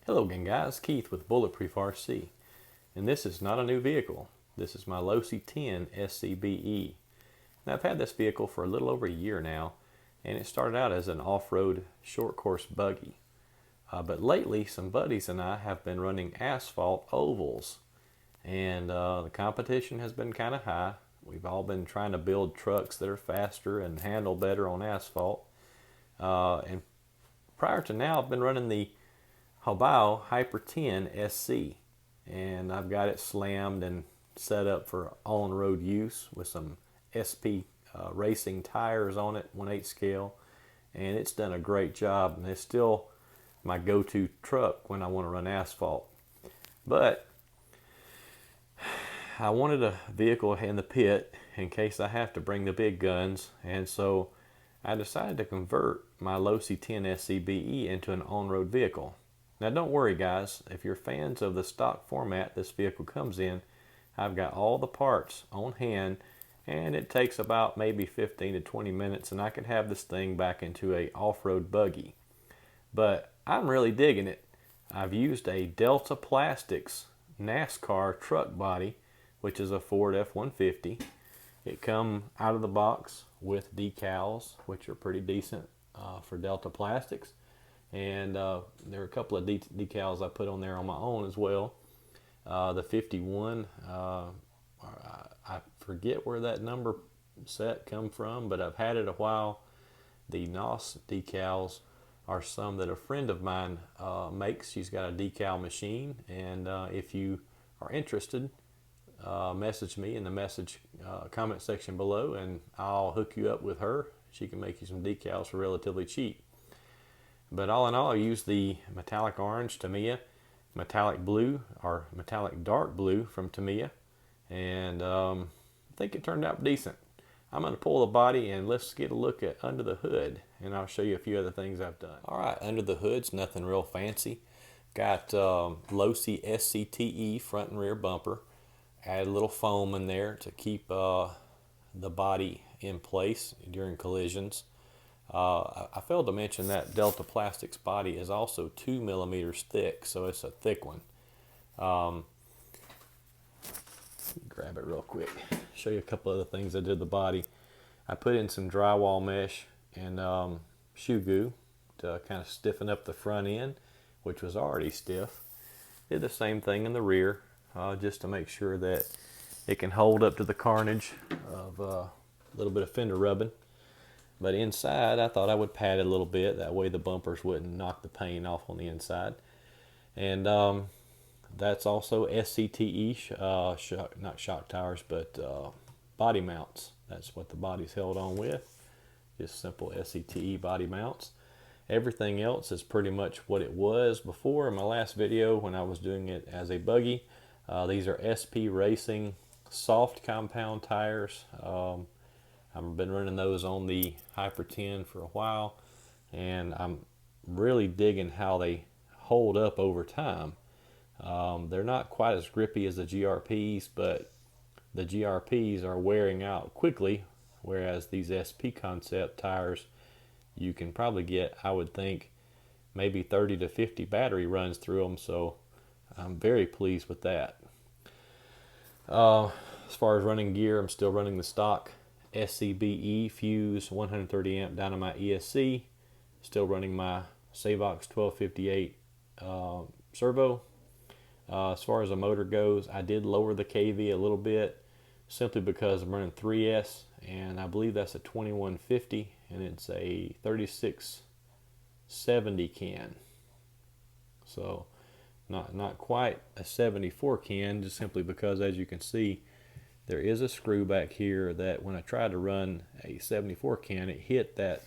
Hello again guys, Keith with Bulletproof RC, and this is not a new vehicle. This is my Losi 10 SCBE. Now I've had this vehicle for a little over a year now, and it started out as an off-road short course buggy. But lately some buddies and I have been running asphalt ovals, and the competition has been kind of high. We've all been trying to build trucks that are faster and handle better on asphalt. And prior to now I've been running the Hobao Hyper 10 SC, and I've got it slammed and set up for on-road use with some SP racing tires on it, 1/8 scale, and it's done a great job, and it's still my go-to truck when I want to run asphalt. But I wanted a vehicle in the pit in case I have to bring the big guns, and so I decided to convert my Losi 10 SCBE into an on-road vehicle. Now don't worry guys, if you're fans of the stock format this vehicle comes in, I've got all the parts on hand, and it takes about maybe 15 to 20 minutes and I can have this thing back into a off-road buggy. But I'm really digging it. I've used a Delta Plastiks NASCAR truck body, which is a Ford F-150. It come out of the box with decals, which are pretty decent for Delta Plastiks. And there are a couple of decals I put on there on my own as well. The 51, I forget where that number set come from, but I've had it a while. The NOS decals are some that a friend of mine makes. She's got a decal machine, and if you are interested, message me in the comment section below, and I'll hook you up with her. She can make you some decals for relatively cheap. But all in all, I used the metallic orange Tamiya, metallic blue or metallic dark blue from Tamiya, and I think it turned out decent. I'm going to pull the body and let's get a look at under the hood, and I'll show you a few other things I've done. Alright, under the hood's nothing real fancy. Got Losi SCTE front and rear bumper. Add a little foam in there to keep the body in place during collisions. I failed to mention that Delta Plastiks body is also 2 millimeters thick, so it's a thick one. Grab it real quick, show you a couple other things I did the body. I put in some drywall mesh and shoe goo to kind of stiffen up the front end, which was already stiff. Did the same thing in the rear, just to make sure that it can hold up to the carnage of a little bit of fender rubbing. But inside, I thought I would pad it a little bit, that way the bumpers wouldn't knock the paint off on the inside. And that's also SCTE, not shock tires, but body mounts. That's what the body's held on with, just simple SCTE body mounts. Everything else is pretty much what it was before in my last video when I was doing it as a buggy. These are SP Racing soft compound tires. I've been running those on the Hyper 10 for a while, and I'm really digging how they hold up over time. They're not quite as grippy as the GRPs, but the GRPs are wearing out quickly, whereas these SP concept tires, you can probably get, I would think, maybe 30 to 50 battery runs through them, so I'm very pleased with that. As far as running gear, I'm still running the stock SCBE Fuse 130 amp Dynamite ESC. Still running my Savox 1258 servo. As far as the motor goes, I did lower the KV a little bit simply because I'm running 3S, and I believe that's a 2150, and it's a 3670 can. So not quite a 74 can, just simply because, as you can see, there is a screw back here that when I tried to run a 74 can, it hit that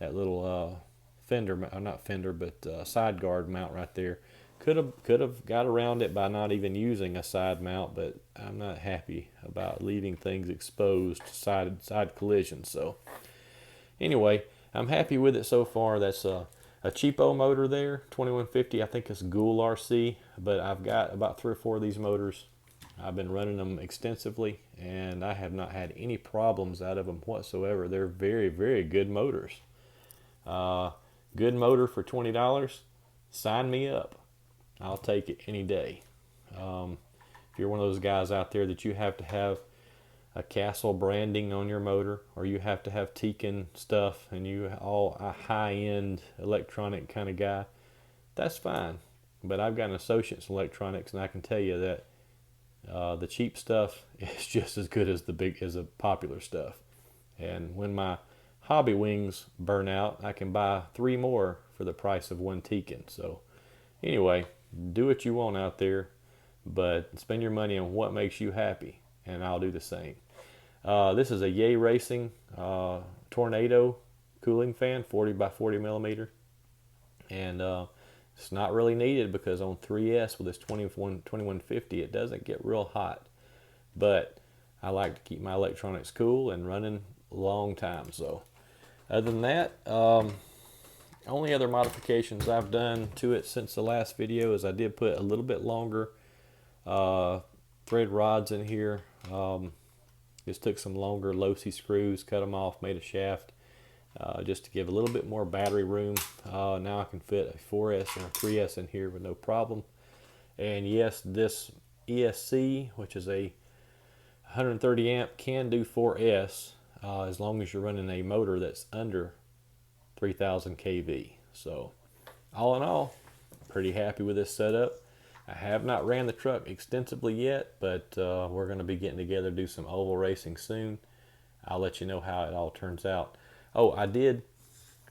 little fender, not fender, but side guard mount right there. Could have got around it by not even using a side mount, but I'm not happy about leaving things exposed to side collisions. So anyway, I'm happy with it so far. That's a cheapo motor there, 2150. I think it's Ghoul RC, but I've got about 3 or 4 of these motors. I've been running them extensively, and I have not had any problems out of them whatsoever. They're very, very good motors. Good motor for $20. Sign me up. I'll take it any day. If you're one of those guys out there that you have to have a Castle branding on your motor, or you have to have Tekin stuff, and you all a high-end electronic kind of guy, that's fine. But I've got an associate's in electronics, and I can tell you that the cheap stuff is just as good as the popular stuff. And when my hobby wings burn out, I can buy 3 more for the price of 1 Tekin. So anyway, do what you want out there, but spend your money on what makes you happy, and I'll do the same. This is a Yay Racing Tornado cooling fan, 40 by 40 millimeter, and it's not really needed because on 3S with this 2150 it doesn't get real hot, but I like to keep my electronics cool and running a long time. So other than that, only other modifications I've done to it since the last video is I did put a little bit longer thread rods in here. Just took some longer Losi screws, cut them off, made a shaft just to give a little bit more battery room. Now I can fit a 4S and a 3S in here with no problem. And yes, this ESC, which is a 130 amp, can do 4S as long as you're running a motor that's under 3000 kV. So all in all, pretty happy with this setup. I have not ran the truck extensively yet, but we're going to be getting together to do some oval racing soon. I'll let you know how it all turns out. Oh, I did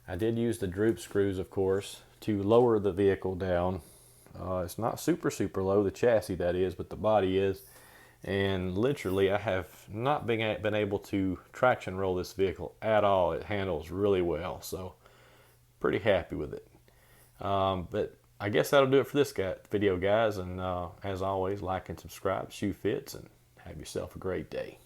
use the droop screws, of course, to lower the vehicle down. It's not super low, the chassis that is, but the body is. And literally I have not been able to traction roll this vehicle at all. It handles really well, so pretty happy with it. But I guess that'll do it for this video, guys. And as always, like and subscribe, shoe fits, and have yourself a great day.